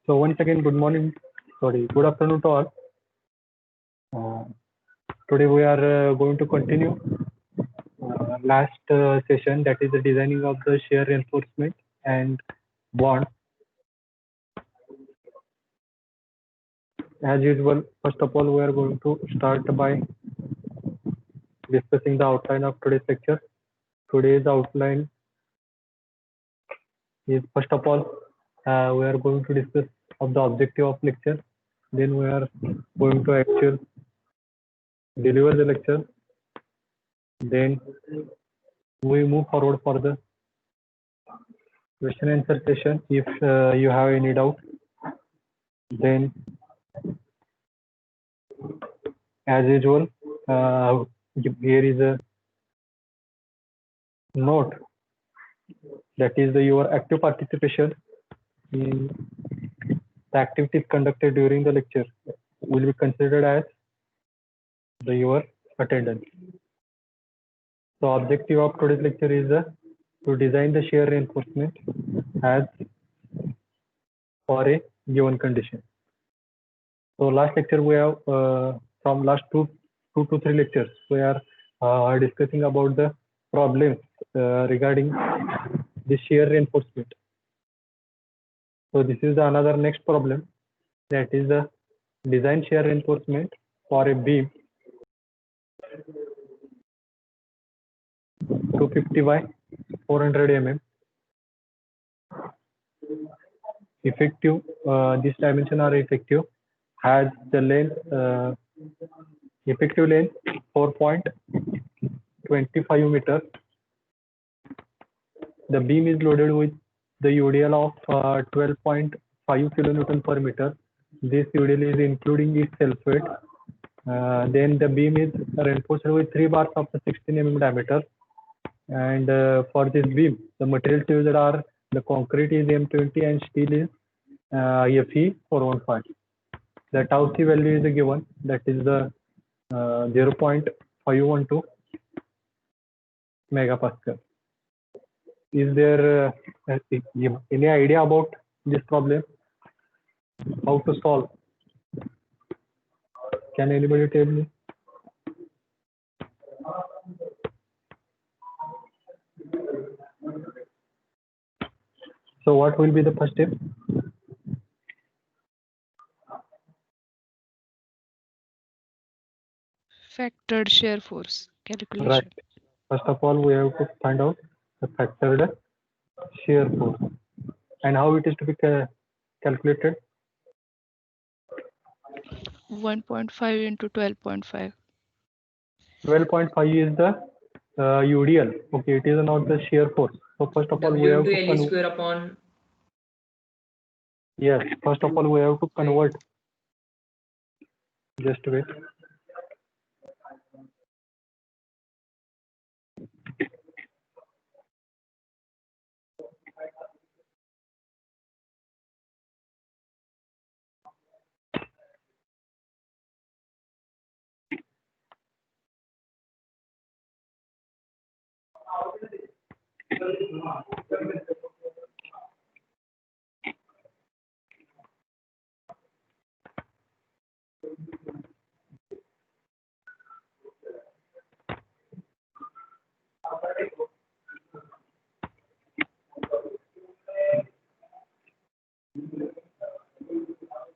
So once again, good morning. Sorry, good afternoon to all. Uh, Today we are going to continue last session, that is the designing of the shear reinforcement and bond. As usual, first of all, we are going to start by discussing the outline of today's lecture. Today's outline is, first of all, we are going to discuss of the objective of lecture. Then we are going to actually deliver the lecture. Then we move forward for the question answer session. If you have any doubt, then as usual, here is a note, that is your active participation in the activities conducted during the lecture will be considered as your attendance. So objective of today's lecture is to design the shear reinforcement as for a given condition. So last lecture we have from last two to three lectures we are discussing about the problems regarding the shear reinforcement. So this is another next problem, that is the design shear reinforcement for a beam 250 by 400 mm. Effective, this dimension are effective, has the length, effective length 4.25 meters. The beam is loaded with the UDL of 12.5 kilonewton per meter. This UDL is including its self weight. Then the beam is reinforced with 3 bars of the 16 mm diameter. And for this beam, the materials used are the concrete is M20 and steel is Fe415. The tau C value is given, that is the 0.512 megapascal. Is there any idea about this problem? How to solve? Can anybody tell me? So what will be the first step? Factored shear force calculation. Right. First of all, we have to find out the factored shear force and how it is to be calculated. 1.5 into 12.5. 12.5 is the UDL. Okay, it is not the shear force. So first of all, we have to L square upon. Yes. First of all, we have to convert. Just wait.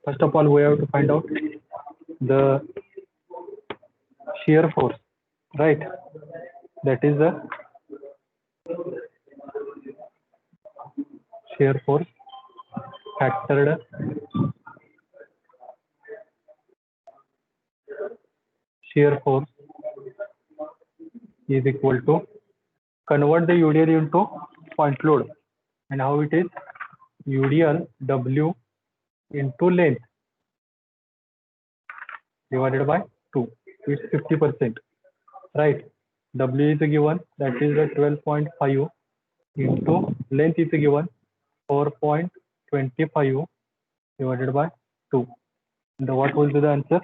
First of all, we have to find out the shear force, right? That is the shear force factored shear force is equal to, convert the UDL into point load, and how it is UDL W into length divided by 2. It's 50%, right? W is given, that is the 12.5 into length is given 4.25 divided by 2. And what will be the answer?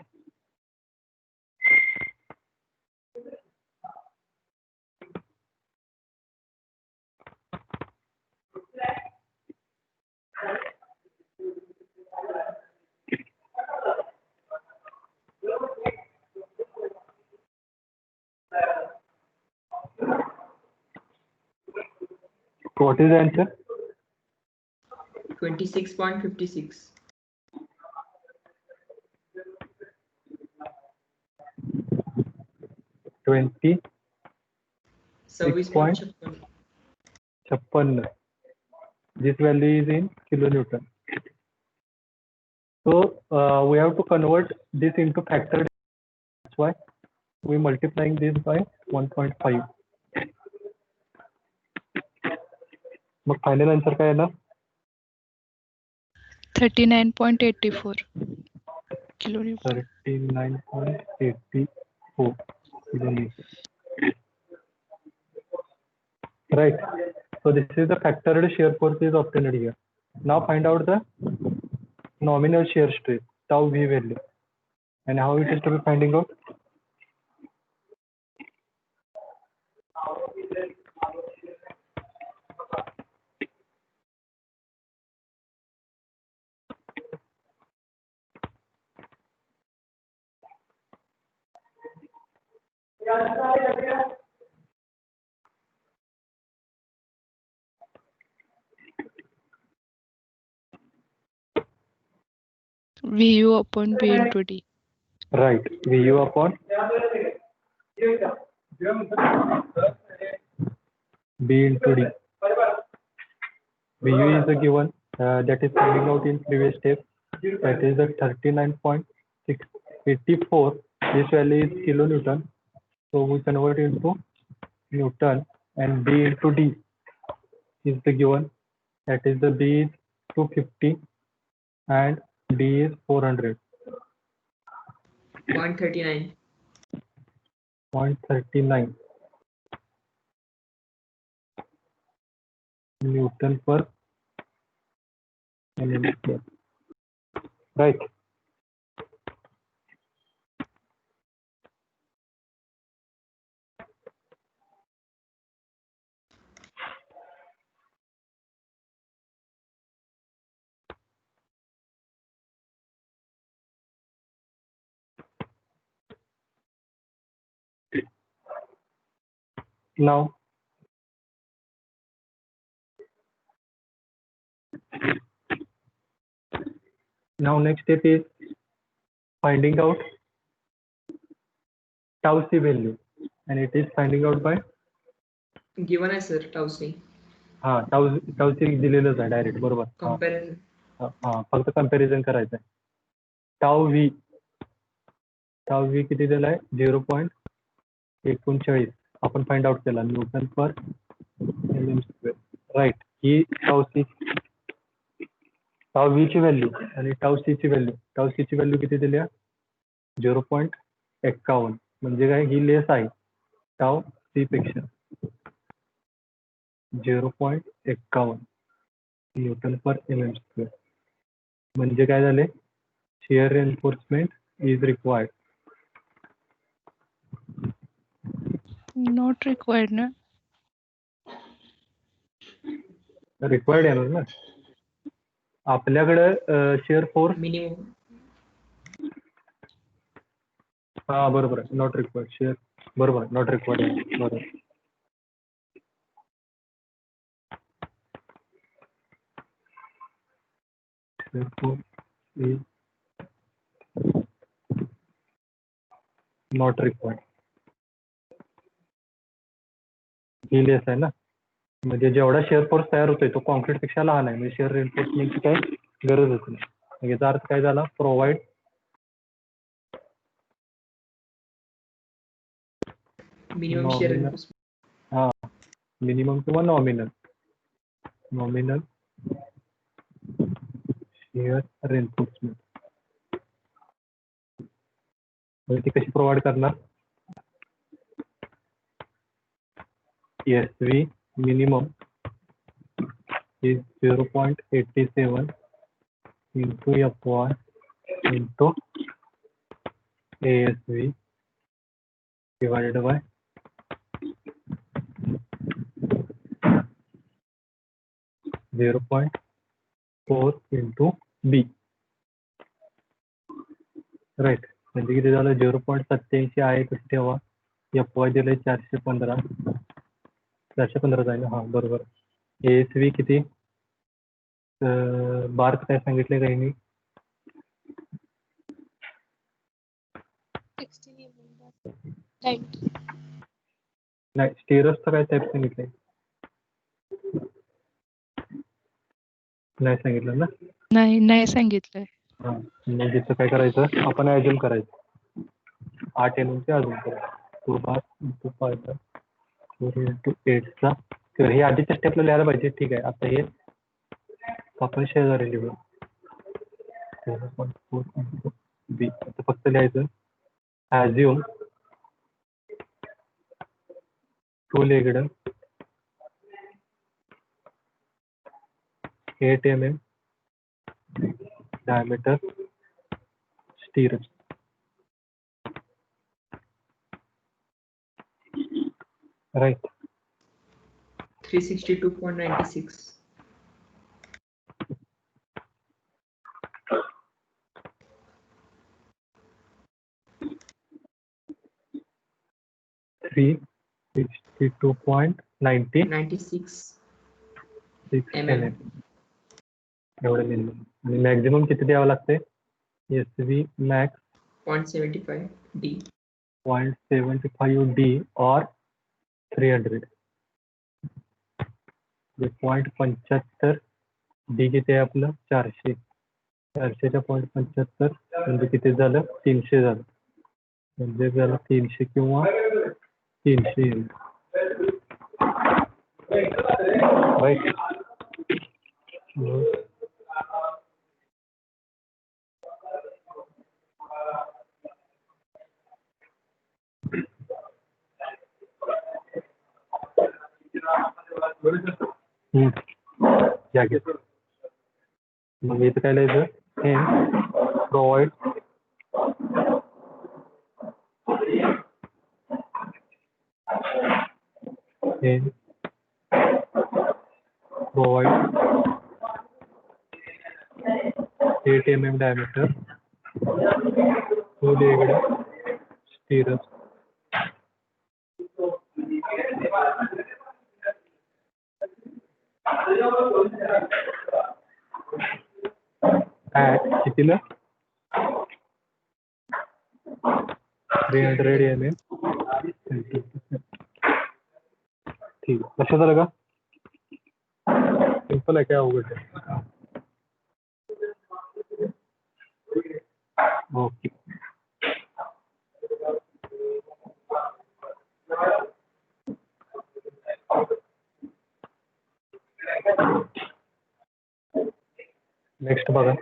What is the answer? 26.56. 20 26.56. 56. This value is in kilonewton. So we have to convert this into factor. That's why we multiplying this by 1.5. मग final answer काय येणार? 39.84 kilonewton. 39.84 kilonewton. Right. So this is the factored shear force is obtained here. Now find out the nominal shear stress, tau v value, and how it is to be finding out. VU upon B into D. Right. VU upon B into D. VU is the given that is finding out in previous step. That is the 39.684. This value is kilonewton. So we convert into Newton, and B into D is the given. That is the B is 250 and D is 400. 0.39. 0.39 Newton per mm square. Right. Now next step is finding out tau c value, and it is finding out by Given आहे sir tau c. tau c दिलेलंच आहे direct, बरोबर. Comparison. फक्त comparison करायचं आहे. tau v किती दिलं आहे? 0.39 आपण फाइंड आउट केला, न्यूटन पर mm स्क्वेअर. राईट. ही tau v ची व्हॅल्यू आणि tau c ची व्हॅल्यू. tau c ची व्हॅल्यू किती दिली आहे? 0.51. म्हणजे काय, ही लेस आहे tau c पेक्षा. 0.51 न्यूटन पर mm स्क्वेअर. म्हणजे काय झाले? Shear enforcement is required. Not required, na? Required येणार ना. आपल्याकडे शियर फोर्स Minimum. बरोबर आहे. Not required. शियर बरोबर, नॉट रिक्वायर्ड. बरोबर. Shear force is not required. ही लेस आहे ना. म्हणजे जेवढा शेअर फोर्स तयार होतोय तो कॉन्क्रीट पेक्षा लहान आहे. म्हणजे शेअर रेन्फोर्समेंटची काही गरजच नाही. याचा अर्थ काय झाला? Provide Minimum shear Nominal. reinforcement. Minimum किंवा नॉमिनल शेअर रेन्फोर्समेंट. ती कशी प्रोव्हाइड करणार? SV minimum is 0.87 into Fy into ASV divided by 0.4 into B. Right. म्हणजे किती झालं? 0.87 आहे तसं ठेवा. Fy दिलंय 415 जाईल. हा बरोबर. ASV किती बार्थ काय सांगितले काही नाही. 16 right. नाही स्टिरप्सचं काय टाईप सांगितलंय नाही सांगितलं ना. नाही सांगितलंय. हा मग इथं काय करायचं आपण ॲज्युम करायचं 8 mm चे अजून करायचं 2 बार इंटू 5 बार 4 इंटू 8चा तर हे आधीच्या स्टेपला लिहायला पाहिजे. ठीक आहे आता हे आपण शेजारी लिहू 0.4 इंटू बी आता फक्त लिहायचं assume 2 legged 8 mm diameter stirrups. Right. 362.96. Three 62.96 96 mm. एवढं लिहिलं आणि मॅक्झिमम किती द्यावं लागते SV max 0.75 D. 0.75 D or 300 0.75 D किती आहे आपलं 400 400च्या 0.75 म्हणजे किती झालं 300 झालं म्हणजे झालं 300 किंवा 300 राईट. या घे मग इथं काय लिहायचं हे प्रोव्हाइड हे provide 8 mm diameter 2 legged stirrups at कितीला 300 mm. ठीक लक्षात आलं का सिंपल आहे काय अवघड आहे. ओके नेक्स्ट बघा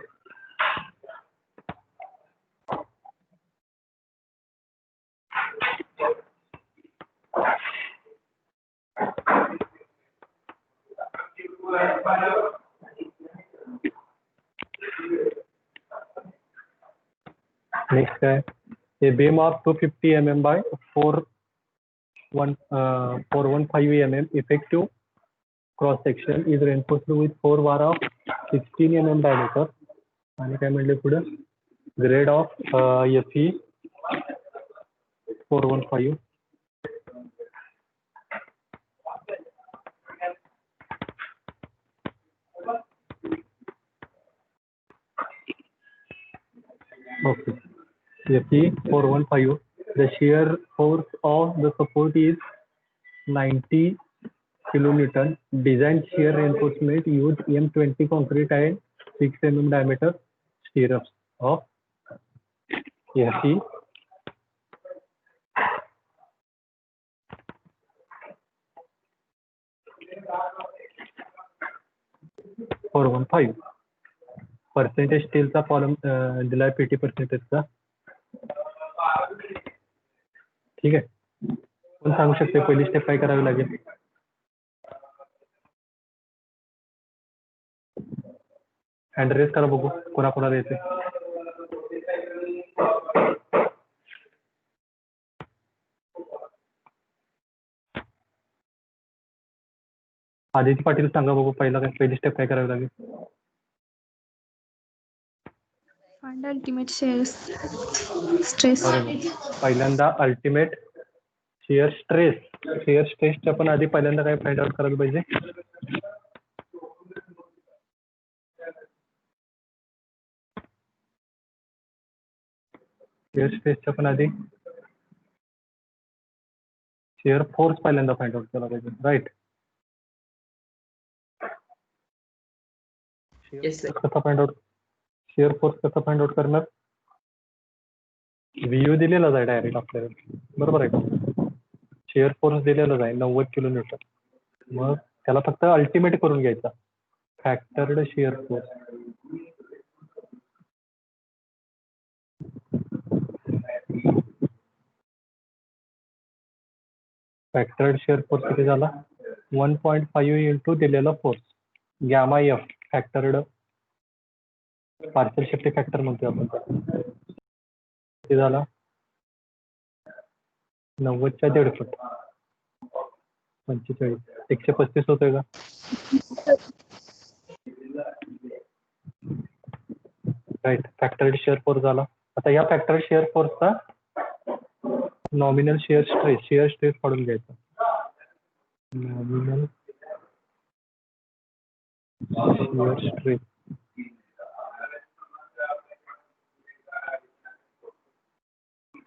नेक्स्ट काय a beam of 250 mm by 415 mm effective cross section is reinforced with 4 bar of 16 mm diameter आणि काय म्हणले पुढे grade of FE 415 okay FE 415 the shear force of the support is 90 kilonewton. Design shear reinforcement used M20 concrete and 6 mm diameter stirrups of FE 415 percentage स्टीलचा column दिलाय PT पर्सेंटेजचा. ठीक आहे कोण सांगू शकते पहिली स्टेप काय करावी लागेल हँड रेस करा बघू कोणाकोणाला येते. आदिती पाटील सांगा बघू पहिली स्टेप काय करावी लागेल. Find ultimate shear stress. पहिल्यांदा अल्टिमेट शिअर स्ट्रेसच्या पण आधी पहिल्यांदा काय फाइंड आउट करायला पाहिजे शिअर स्ट्रेसच्या पण आधी शिअर फोर्स पहिल्यांदा फाइंड आउट केला पाहिजे, राईट? Yes, sir. कसा फाइंड आउट, शिअर फोर्स कसा फाइंड आउट करणार? VU दिलेलाच आहे डायरेक्ट आपल्याला, बरोबर आहे का? शिअर फोर्स दिलेलाच आहे 90 किलोन्यूटन. मग त्याला फक्त अल्टिमेट करून घ्यायचा, factored shear force. Factored shear force किती झाला? 1.5 इंटू दिलेला force gamma F, factored partial safety factor म्हणतोय आपण त्याला. किती झाला? 90च्या 1.5 45, 135 होतोय का? राईट, फॅक्टर्ड शिअर फोर्स झाला. आता या फॅक्टर्ड शिअर फोर्सचा नॉमिनल शिअर स्ट्रेस काढून घ्यायचा. Nominal shear stress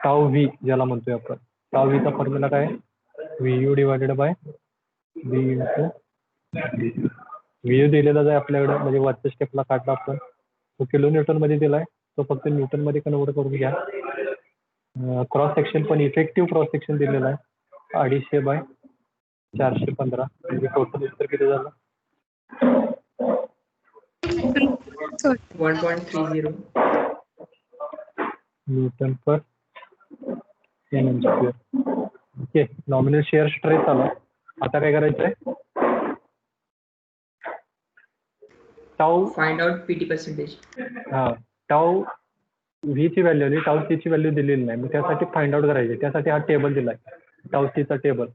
tau V ज्याला म्हणतोय आपण. टाऊ व्हीचा फॉर्म्युला काय? VU divided by V into VU दिलेलाच आहे आपल्याकडे, म्हणजे वरच्या स्टेपला काढला आपण. तो किलो न्यूटन मध्ये दिलाय, तो फक्त न्यूटन मध्ये कन्वर्ट करून घ्या. क्रॉस सेक्शन पण इफेक्टिव्ह क्रॉस सेक्शन दिलेला आहे 250 बाय 415, म्हणजे टोटल उत्तर किती झालं? 1.30. न्यूटन पर mm square. Okay, nominal shear stress आला. आता काय करायचंय? Tau Find out PT percentage. हा, टाऊ व्ही ची व्हॅल्यू आली, टाऊ सी ची व्हॅल्यू दिलेली नाही. मग त्यासाठी फाइंड आउट करायची, त्यासाठी हा टेबल दिलाय, टाऊ सी चा टेबल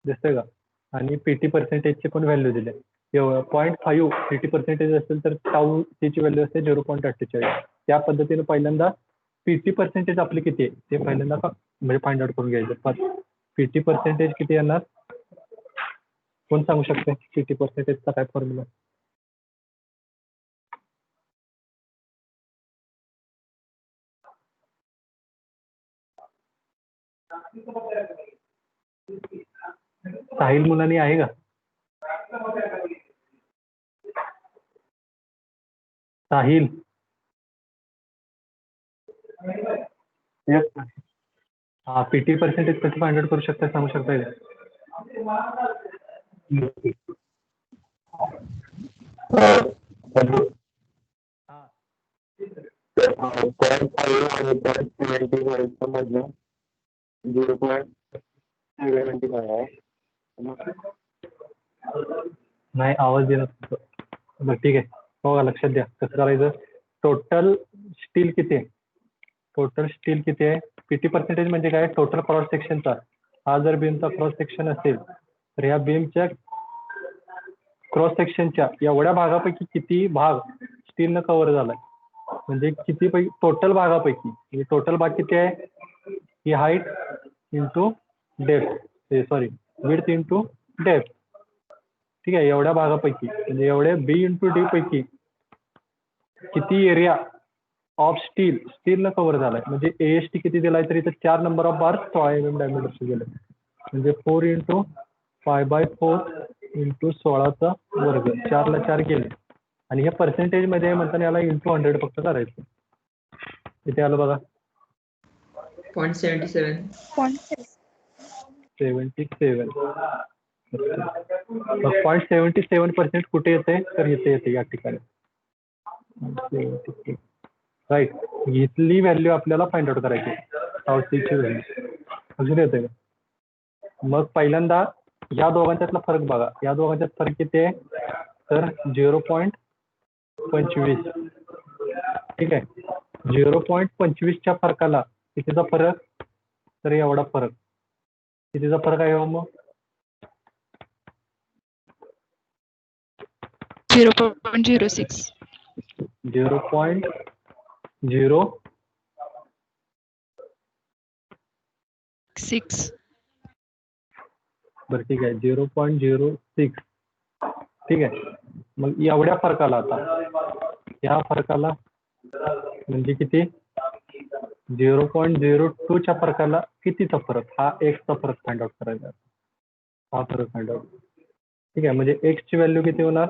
दिसतोय का? आणि PT पर्सेंटेजची पण व्हॅल्यू दिली. 0.5 PT पर्सेंटेज असेल तर टाऊ सी ची व्हॅल्यू असते 0.48. त्या पद्धतीने पहिल्यांदा PT पर्सेंटेज आपली किती आहे ते पहिल्यांदा म्हणजे फाइंड आउट करून घ्यायचं. PT पर्सेंटेज किती येणार? कोण सांगू शकते PT पर्सेंटेजचा काय फॉर्म्युला? साहिल मुलांनी आहे का? साहिल, हा, PT पर्सेंटेज कसं फाइंड आउट करू शकता सांगू शकता का? नाही, आवाज येणार बरं, ठीक आहे. बघा, लक्षात द्या कसं करायचं. टोटल स्टील किती आहे? टोटल स्टील किती आहे? PT पर्सेंटेज म्हणजे काय? टोटल क्रॉस सेक्शनचा. हा जर बीमचा क्रॉस सेक्शन असेल तर या बीमच्या क्रॉस सेक्शनच्या एवढ्या भागापैकी किती भाग स्टीलनं कव्हर झालाय, म्हणजे किती पैकी टोटल भागापैकी, म्हणजे टोटल भाग किती आहे? ही height into depth, sorry width into depth. ठीक आहे, एवढ्या भागापैकी म्हणजे एवढे B इंटू D पैकी किती एरिया ऑफ स्टीलनं कव्हर झालाय. म्हणजे AST किती दिलाय तर इथं 4 नंबर ऑफ बार 16 mm डायमीटरचे गेले, म्हणजे 4 इंटू 5/4 इंटू 16चा वर्ग, 4 ला 4 गेले. आणि हे पर्सेंटेज मध्ये म्हणताना याला इंटू 100 फक्त करायचं. इथे आलं बघा 0.77. 77. 0.77% कुठे येते तर इथे येते या ठिकाणी, राईट. इथली व्हॅल्यू आपल्याला फाइंड आउट करायची, टाऊ सी ची व्हॅल्यू. अजून येते का? मग पहिल्यांदा या दोघांच्यातला फरक बघा. या दोघांच्यात फरक किती आहे तर 0.25. ठीक आहे, 0.25च्या फरकाला कितीचा फरक तर एवढा फरक. कितीचा फरक आहे मग? 0.06. 0.06. बरं, ठीक आहे, 0.06. ठीक आहे, मग एवढ्या फरकाला, आता या फरकाला म्हणजे किती 0.02 च्या फरकाला कितीचा फरक, हा x चा फरक फाइंड आउट करायचा, हा फरक फाइंड आउट. ठीक आहे, म्हणजे x ची व्हॅल्यू किती होणार,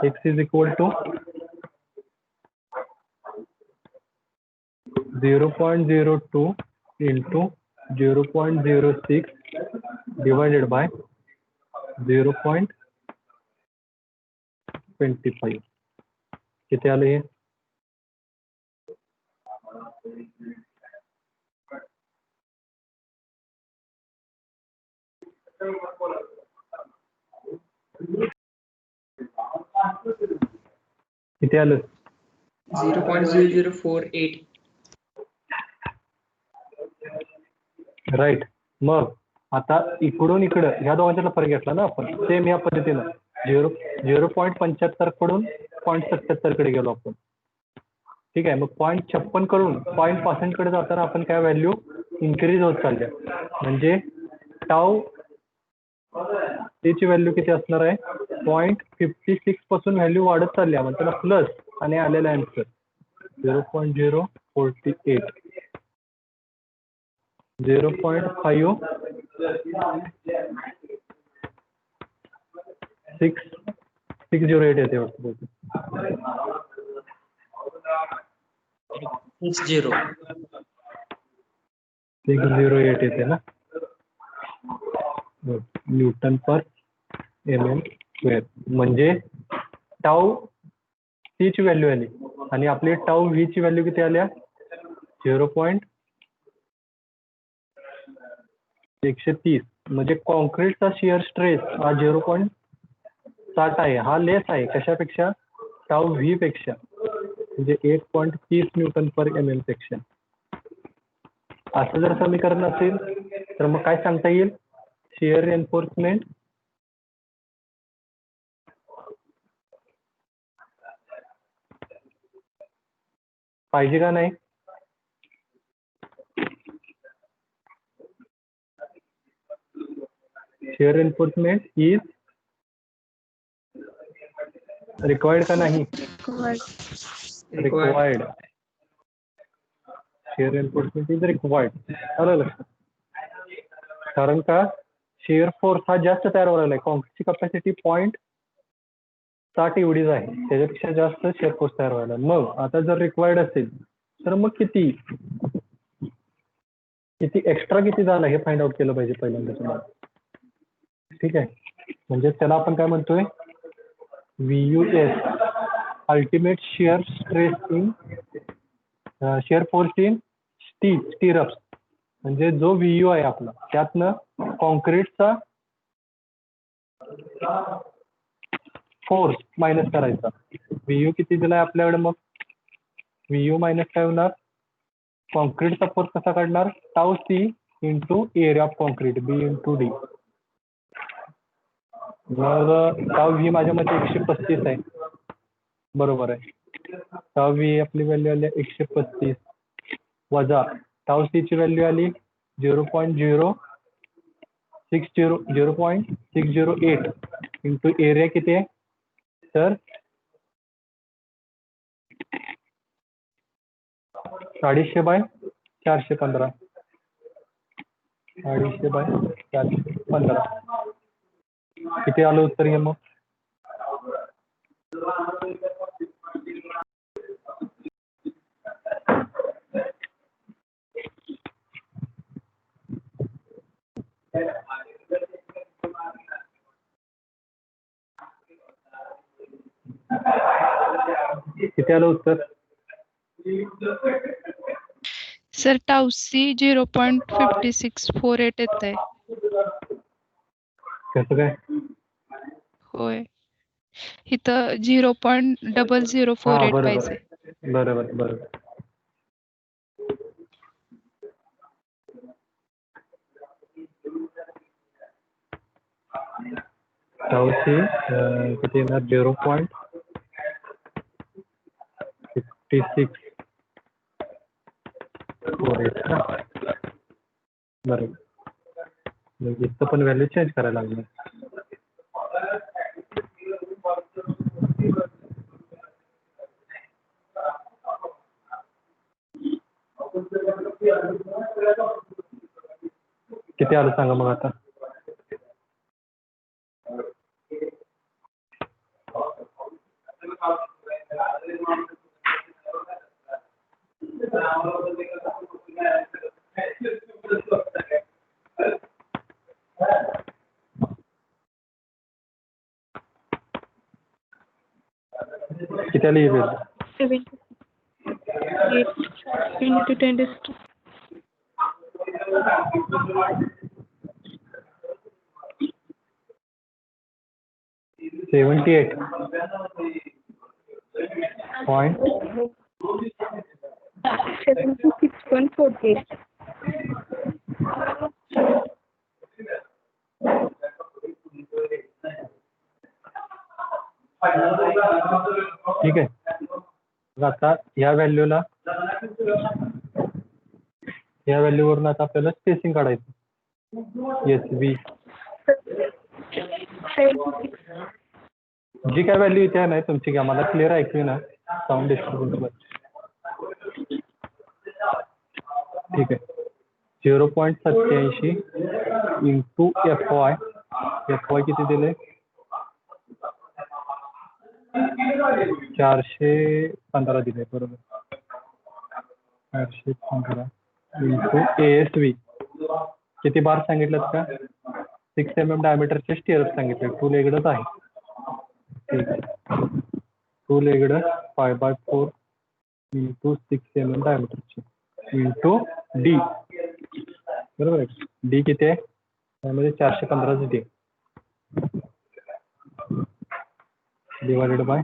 x is equal to 0.02 into 0.06 divided by 0.25. किती आलं हे, किती आलं, 0.0048. राईट. मग आता इकडून इकडं ह्या दोघांच्यातला फरक घेतला ना आपण, सेम या पद्धतीनं 0.75 कडून 0.77 कडे गेलो आपण. ठीक आहे, मग 0.56 कडून 0.65 कडे जाताना आपण काय व्हॅल्यू इन्क्रीज होत चालल्या, म्हणजे टाऊ ची व्हॅल्यू किती असणार आहे, 0.56 पासून व्हॅल्यू वाढत चालली आहे, त्याला प्लस आणि आलेला आन्सर 0.048, 0.5608 येते वाटतं. 608 येते ना, न्यूटन पर mm स्क्वेअर. म्हणजे टाऊ सी ची व्हॅल्यू आली आणि आपली टाऊ व्ही ची व्हॅल्यू किती आल्या, 0.130. म्हणजे कॉन्क्रीटचा शिअर स्ट्रेस हा 0.60 आहे, हा लेस आहे कशापेक्षा, टाऊ व्ही पेक्षा, म्हणजे 1.30 न्यूटन पर mm पेक्षा. असं जर समीकरण असेल तर मग काय सांगता येईल, शिअर एन्फोर्समेंट पाहिजे का नाही, शिअर एन्फोर्समेंट इज रिक्वायर्ड का नाही, required. Shear enforcement is required. आलं लक्षात, कारण का शिअर फोर्स हा जास्त तयार व्हायला आहे, कॉन्क्रीटची कपॅसिटी 0.60 एवढीच आहे, त्याच्यापेक्षा जास्त शिअर फोर्स तयार व्हायला. मग आता जर रिक्वायर्ड असेल तर मग किती एक्स्ट्रा किती झाला हे फाइंड आउट केलं पाहिजे पहिल्यांदा तुम्हाला. ठीक आहे, म्हणजे त्याला आपण काय म्हणतोय, VUS ultimate shear stress in shear force in stirrups. म्हणजे जो VU आहे आपला, त्यातनं कॉन्क्रीटचा फोर्स मायनस करायचा. VU किती दिलाय आपल्याकडे, मग VU मायनस काय होणार, कॉन्क्रीटचा फोर्स कसा काढणार, tau C into area of concrete B into D. मग टाऊ व्ही माझ्या मते 135 आहे, बरोबर आहे. टाऊ व्ही आपली व्हॅल्यू आली 135 वजा टाऊ सी ची व्हॅल्यू आली 0.608 इंटू एरिया किती आहे, तर 250/415, 250/415. किती आलं उत्तर हे मग, किती आलं उत्तर, सर टाउसी 0.5648 येत आहे. कसं काय, होय, इथं 0.0048 बरोबर पाहिजे. बरोबर बरोबर. टाऊसी किती येणार, 0.5648 बरोबर. मग इथं पण व्हॅल्यू चेंज करायला लागणार. किती आलं सांगा मग आता. किती आली ही बिल? 8 into 10 is 2. $78.48. ठीक आहे. मग आता या व्हॅल्यूला या व्हॅल्यूवरून आता आपल्याला स्पेसिंग काढायचं. एस बी जी काय व्हॅल्यू इथे आहे ना तुमची, की आम्हाला क्लिअर ऐकू ना साऊंड डिस्टर्बन्स. ठीक आहे. 0.87 इंटू FY. FY किती दिले? 415 दिले. बरोबर. 415 इंटू ASV किती बार सांगितलं का? 6 mm डायमीटरचे स्टिअर्स सांगितले. 2 लेगडच आहे. ठीक आहे. 2 लेगड 5/4 इंटू 6 mm डायमीटरचे इंटू D. बरोबर आहे. D किती आहे? त्यामध्ये 415 D डिवायडेड बाय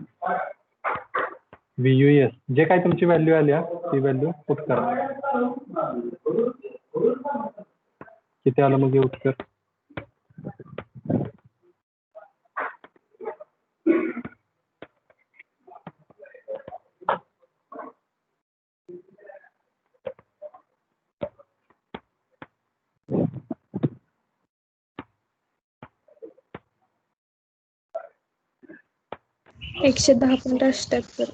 VUS. जे काय तुमची व्हॅल्यू आली ती व्हॅल्यू पुट करा. किती आलं मग हे उत्तर? एकशे 10.78.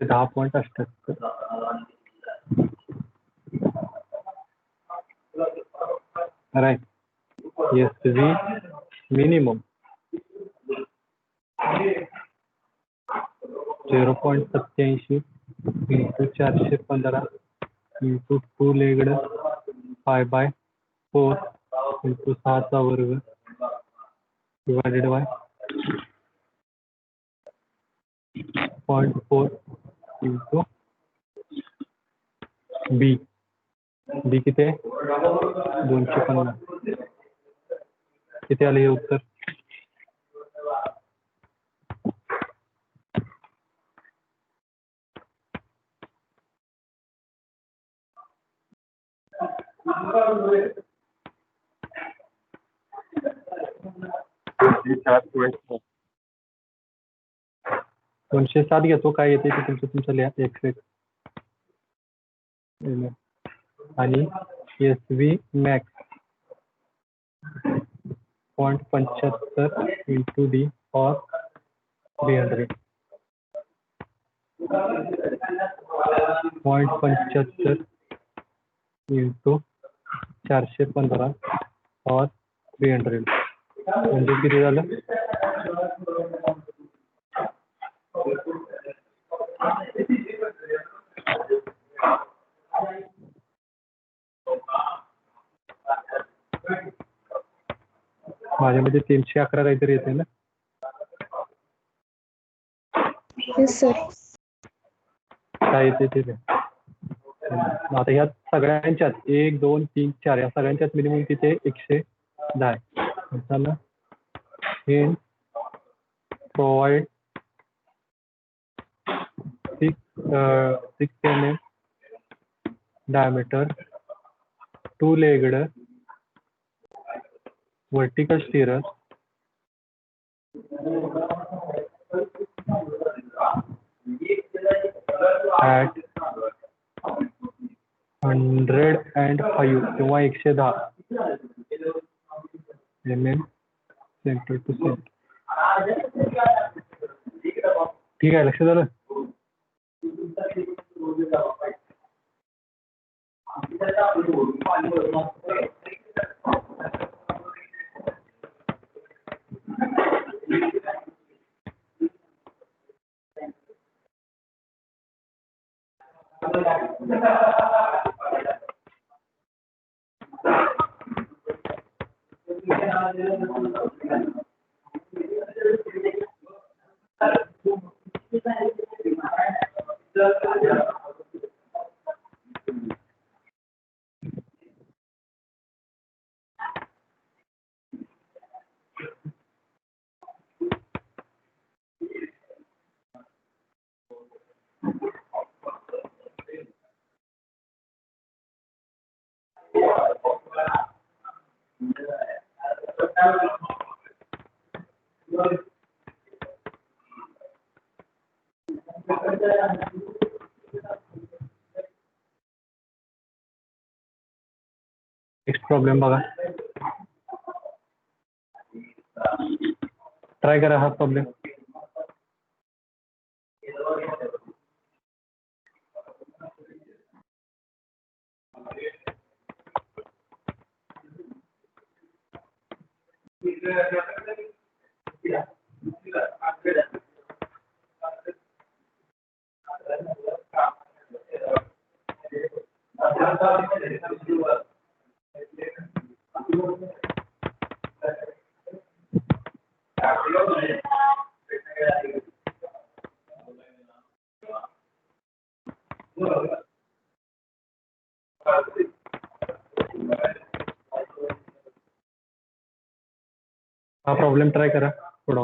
110.78. Right. SV minimum 0.87 into 415 into 2 legged 5/4 into 6चा वर्ग divided by 0.4 into B. B किती आहे? 250. किती आले हे उत्तर? दोनशे 7 घेतो. काय येते ते तुमचं लिहा. X आणि SV मॅक्स 0.75 इंटू D और 300. 0.75 इंटू 415 और 300 म्हणजे किती झालं? माझ्यामध्ये 311 काहीतरी येते ना. Yes, sir. काय येते ते आता ह्या सगळ्यांच्यात 1 2 3 4 या सगळ्यांच्यात मिनिमम किती? 110 आहे. हे provide 6 mm diameter 2 legged vertical stirrup at 105 किंवा 110 mm center to center. ठीक आहे. लक्षात आलं? नेक्स्ट प्रॉब्लेम बघा. ट्राय करा हा प्रॉब्लेम. हा प्रॉब्लेम ट्राय करा थोडा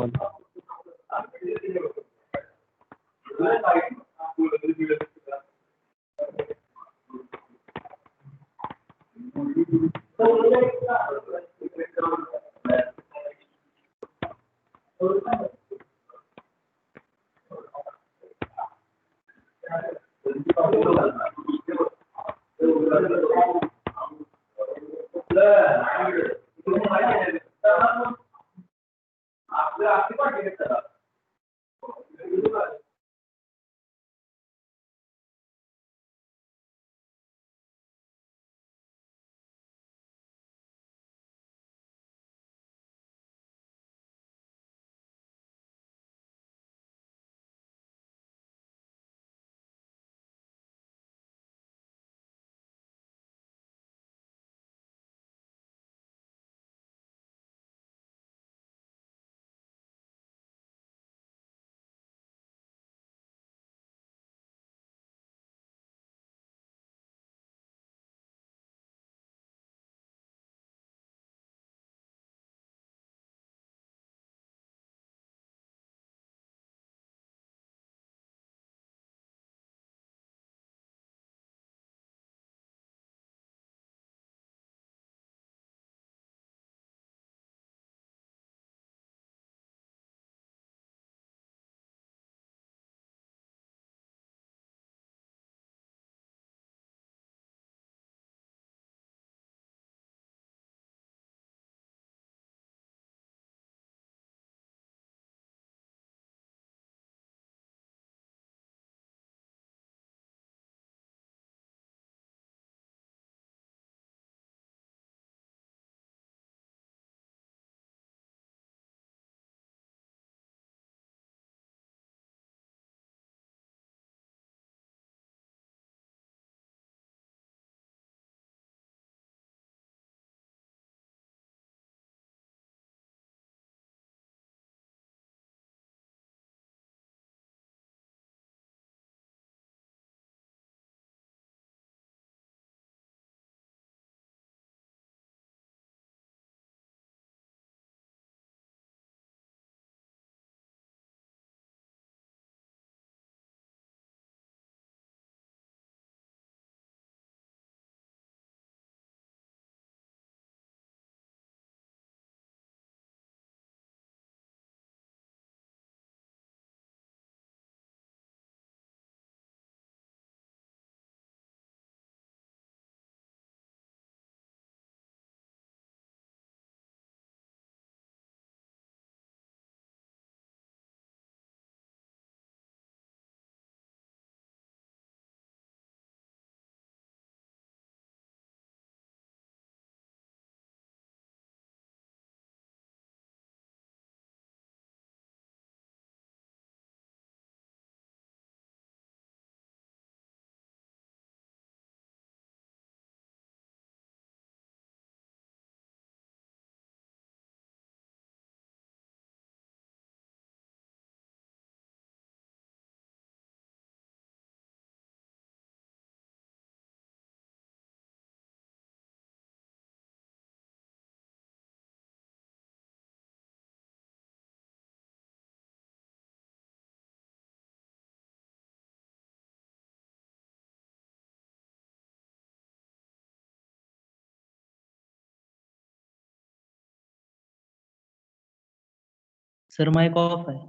सर माईक ऑफ आहे.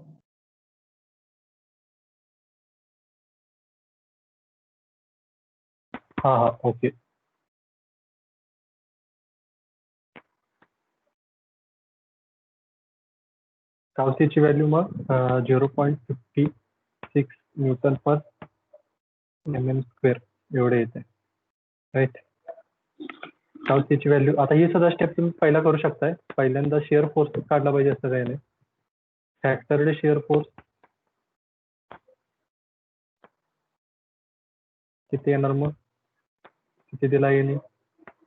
हा हा ओके. टाउसीची व्हॅल्यू मग 0.56 न्यूटन पर mm² एवढे येते राईट. टाउसीची व्हॅल्यू आता ही सुद्धा स्टेप तुम्ही पहिला करू शकताय. पहिल्यांदा शिअर फोर्स काढला पाहिजे असं काही नाही. फॅक्टरड शिअर फोर्स किती येणार मग, किती दिला येईल,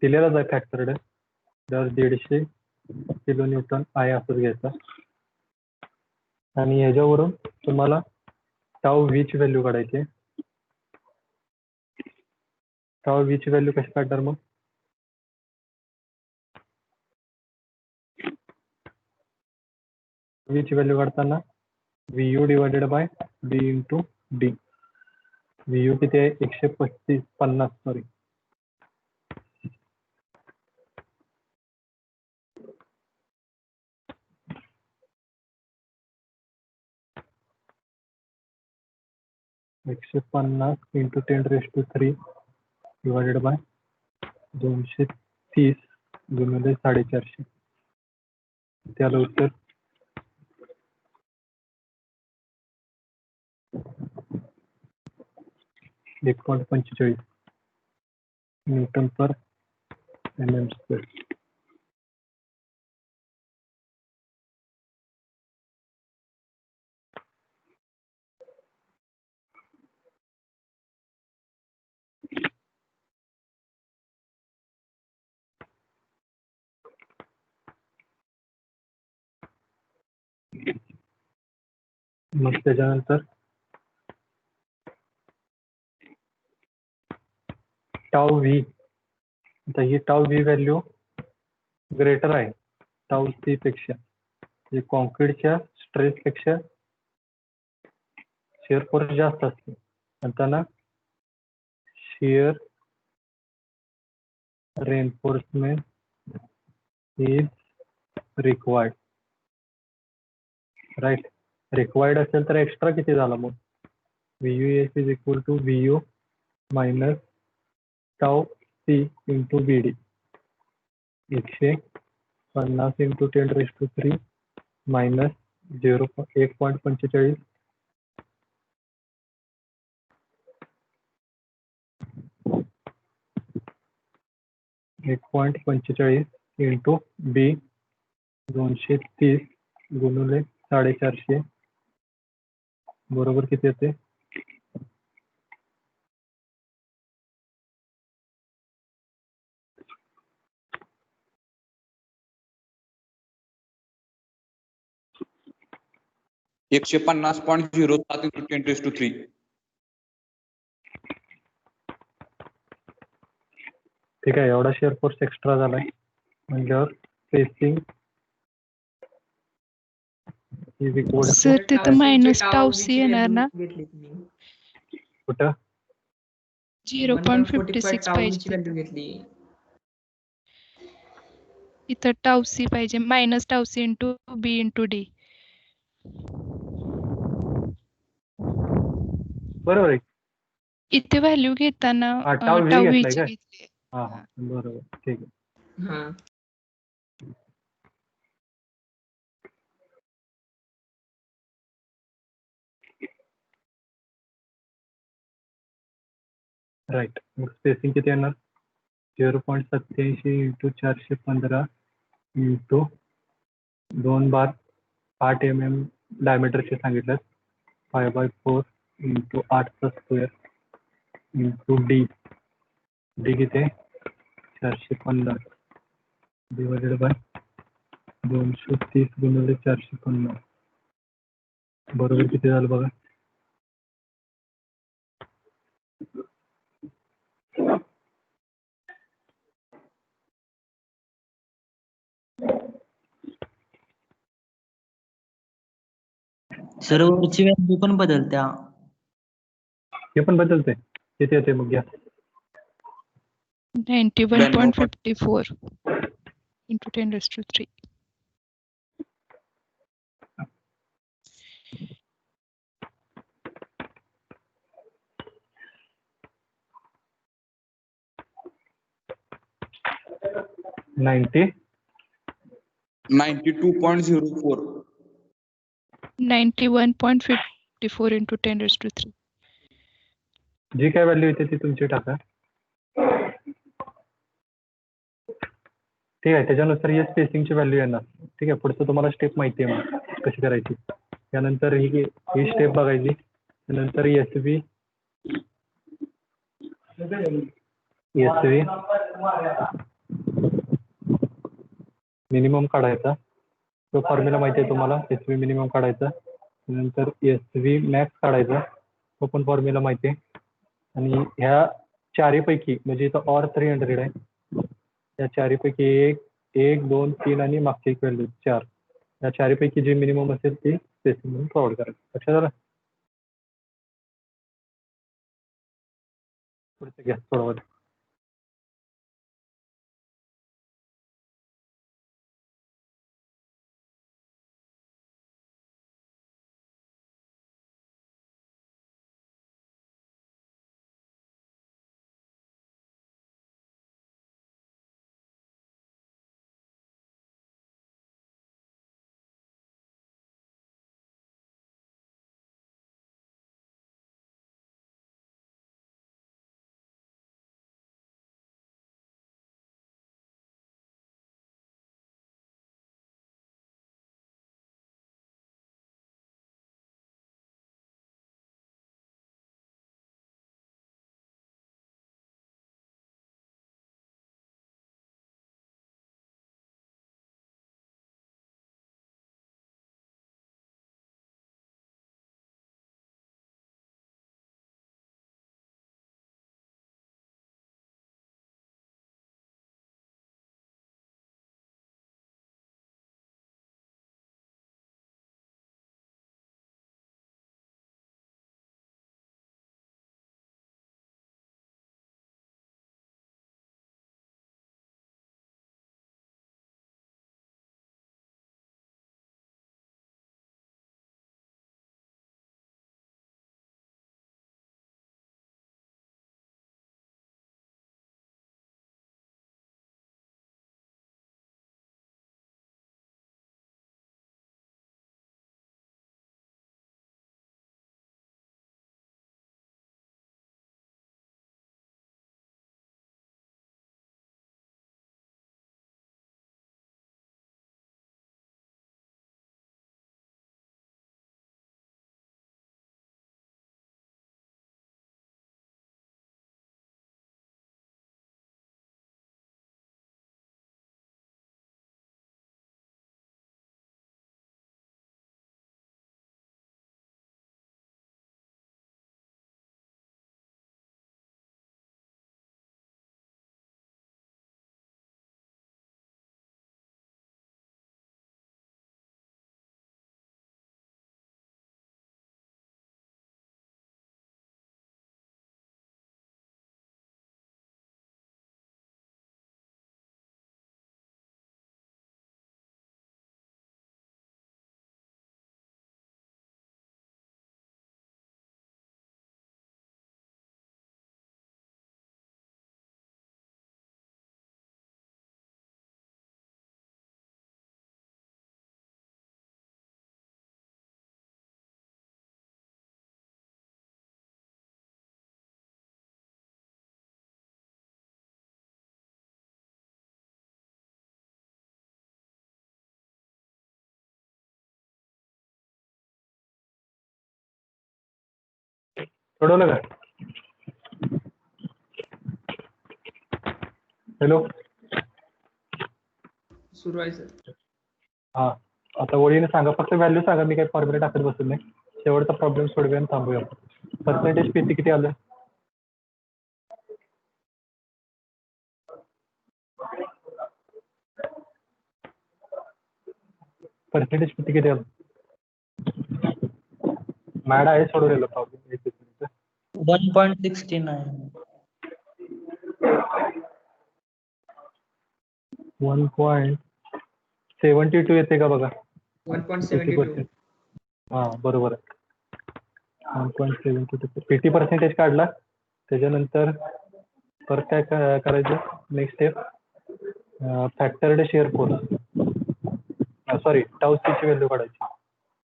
दिलेलाच आहे फॅक्टरड, दर 150 किलो न्यूटन आहे असंच घ्यायचं. आणि ह्याच्यावरून तुम्हाला टाऊ व्ही ची व्हॅल्यू काढायची आहे. टाऊ व्ही ची व्हॅल्यू कशी काढणार मग, व्ही ची व्हॅल्यू काढताना V divided by B into D. V किती आहे 150 सॉरी, इंटू 10³ डिवायडेड बाय 230 गुणिले 450. त्याला उत्तर 1.45 न्यूटन पर mm². मग त्याच्यानंतर टाऊ व्ही, आता ही टाऊ व्ही व्हॅल्यू ग्रेटर आहे टाऊ सी पेक्षा. कॉन्क्रीटच्या स्ट्रेस पेक्षा शिअर फोर्स जास्त असते आणि त्यांना shear reinforcement is required right. Required असेल तर एक्स्ट्रा किती झाला मग, VUS is equal to VU minus tau C into BD. 150 into 10³ minus 1.45 1.45 into B 230 गुणिले 450 बरोबर किती येते, $150.07 into 10⁻³ ठीक आहे. एवढा शिअर फोर्स एक्स्ट्रा झालाय म्हणल्यावर spacing is equal to sir तिथं मायनस टाऊ सी येणार ना, घेतली तुम्ही कुठं 0.56 पाहिजे व्हॅल्यू तिथं. घेतली. इथं टाऊ सी पाहिजे, मायनस टाऊ सी इंटू बी इंटू डी. बरोबर आहे. इथे व्हॅल्यू घेताना टाऊ व्ही टाऊ घेतलाय व्हीची काय, घेतली. हा हा बरोबर ठीक आहे. हा राईट. मग स्पेसिंग किती येणार 0.87 इंटू 415 इंटू 2 बार 8 mm डायमीटरचे सांगितलं 5/4 इंटू 8² इंटू डी. डी किती 450 डिवायडेड बाय 230 गुणिले 450 बरोबर किती झालं बघा, सर वरची व्हॅल्यू पण बदलत्या. हे पण बदलते किती येते मग घ्या 91.54 into 10⁻³ 90 92.04. 91.54 into 10⁻³ जी काय व्हॅल्यू येते ती तुमची टाका. ठीक आहे, त्याच्यानुसार या स्पेसिंगची व्हॅल्यू येणार. ठीक आहे, पुढचं तुम्हाला स्टेप माहिती आहे मग कशी करायची. त्यानंतर ही स्टेप बघायची. त्यानंतर एसव्ही मिनिमम काढायचा. तो फॉर्म्युला माहिती आहे तुम्हाला, एसव्ही मिनिमम काढायचा. नंतर एसव्ही मॅक्स काढायचा, तो पण फॉर्म्युला माहिती आहे. आणि ह्या चारीपैकी म्हणजे इथं ऑर 300 आहे, या चारीपैकी 1, 2, 3 आणि मागची एक व्हॅल्यू 4, या चारीपैकी जे मिनिमम असेल ते स्पेसिंग म्हणून प्रोव्हाइड करायचं. लक्षात आलं? पुढचं घ्या सोडवा. सोडवलं का? हॅलो, सुरू आहे सर. हा, आता ओळीने सांगा, फक्त व्हॅल्यू सांगा, मी काही फॉर्म्युला टाकत बसत नाही. शेवटचा प्रॉब्लेम सोडूया आणि थांबूया. पर्सेंटेज पीसी किती आलं? पर्सेंटेज किती आलं? मॅड आहे, सोडवलेलं प्रॉब्लेम. 1.69. 1.72 येते का बघा? 1.72. हा, बरोबर आहे. 1.72. 80% काढला. त्याच्यानंतर परत काय करायचं next step? Factored shear force, sorry tau C ची व्हॅल्यू काढायची.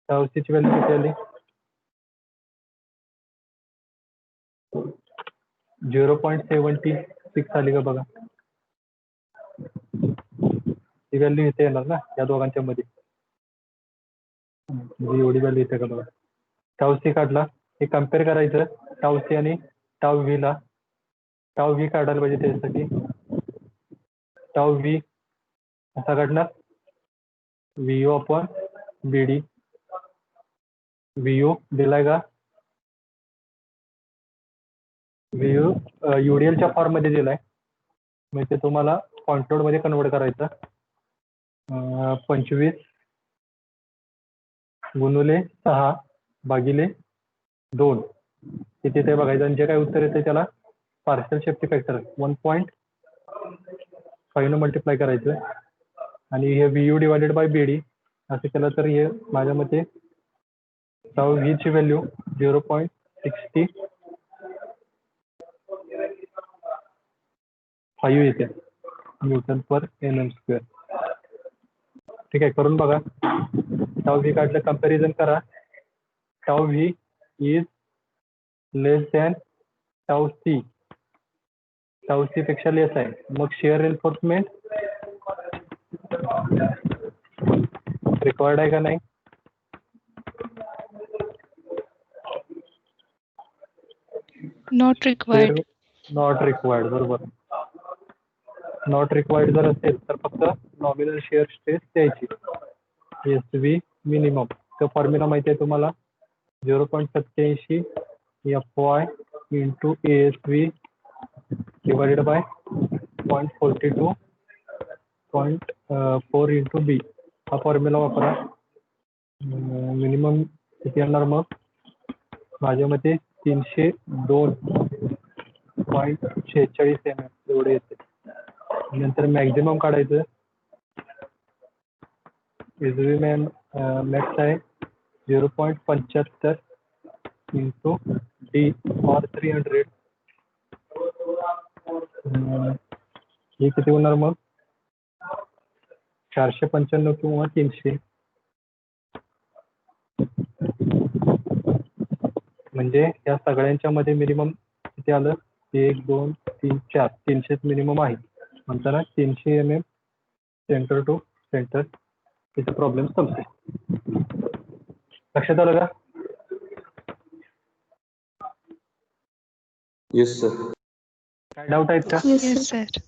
टाऊ सी ची व्हॅल्यू किती आली? 0.76 आली का बघा. ती व्हॅल्यू इथे येणार ना या दोघांच्या मध्ये, म्हणजे एवढी व्हॅल्यू इथे का बघा. टाऊ सी काढला, हे कम्पेअर करायचं टाऊ सी आणि टाऊ व्ही ला. टाऊ व्ही काढायला पाहिजे त्याच्यासाठी. टाऊ व्ही असा काढणार व्ही ओ अपॉन बी डी. व्ही ओ दिलाय का? व्ही ओ युडीएलच्या फॉर्म मध्ये दिलाय, म्हणजे तुम्हाला कॉन्ट्रोल मध्ये कन्वर्ट करायचं. 25 गुणुले 6 भागिले 2 किती ते बघायचं, आणि जे काय उत्तर येते त्याला पार्शल सेफ्टी फॅक्टर 1.5 न मल्टिप्लाय करायचं, आणि हे V U divided by B D असं केलं तर हे माझ्या मते टाऊ व्ही ची व्हॅल्यू 0.65 येते न्यूटन पर एम स्क्वेअर. ठीक आहे, करून बघा. टाऊ व्ही काढलं, कंपॅरिझन करा. Tau V is less than tau C. Tau C पेक्षा लेस आहे, मग शेअर एन्फोर्समेंट रिक्वायर्ड आहे का नाही? Not required. नॉट रिक्वायर्ड, बरोबर. नॉट रिक्वायर्ड जर असेल तर फक्त नॉमिनल शेअर स्ट्रेस द्यायची. एस व्ही मिनिमम तो फॉर्म्युला माहिती आहे तुम्हाला, 0.87 F Y into A S V divided by 0.42.4 into B. हा फॉर्म्युला वापरा. मिनिमम किती येणार मग माझ्या मते 302.46 एम एम एवढे येते. नंतर मॅक्झिमम काढायचं. एसवी मॅक्स आहे 0.75 इंटू डी और 300. हे किती होणार मग 495 किंवा 300. म्हणजे या सगळ्यांच्या मध्ये मिनिमम किती आलं 1 2 3 4 300 मिनिमम आहे म्हणताना 300 mm सेंटर टू सेंटर तिथे प्रॉब्लेम संपते. लक्षात आलं का? Yes sir. काय डाऊट आहेत का? Yes yes sir. सर.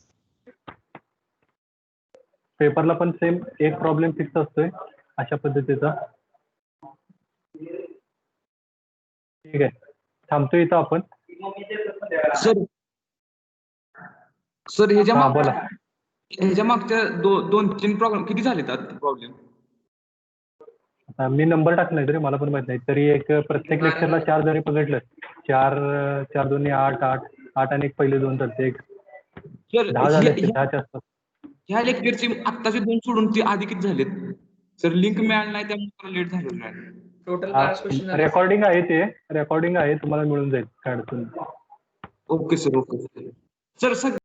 पेपरला पण सेम एक प्रॉब्लेम फिक्स असतोय अशा पद्धतीचा. ठीक आहे, थांबतो इथं आपण. सर सर हा बोला. ह्याच्या मागच्या 2-3 प्रॉब्लेम किती झालेत आता प्रॉब्लेम? मी नंबर टाकलाय तरी मला पण माहित नाही, तरी एक प्रत्येक लेक्चरला 4 जरी बघितलं 4 2 8 8 आणि एक पहिले 2 चालते, एक सर 10 झाले असतील, 10च्या आसपास. ह्या लेक्चरचे आत्ताचे 2 सोडून ते आधी किती झालेत? सर लिंक मिळाली नाही त्यामुळे लेट झालेलं आहे. टोटल 5 क्वेश्चन झाले. रेकॉर्डिंग आहे, ते रेकॉर्डिंग आहे, तुम्हाला मिळून जाईल काय अडचण नाही. Okay sir, okay sir. Sir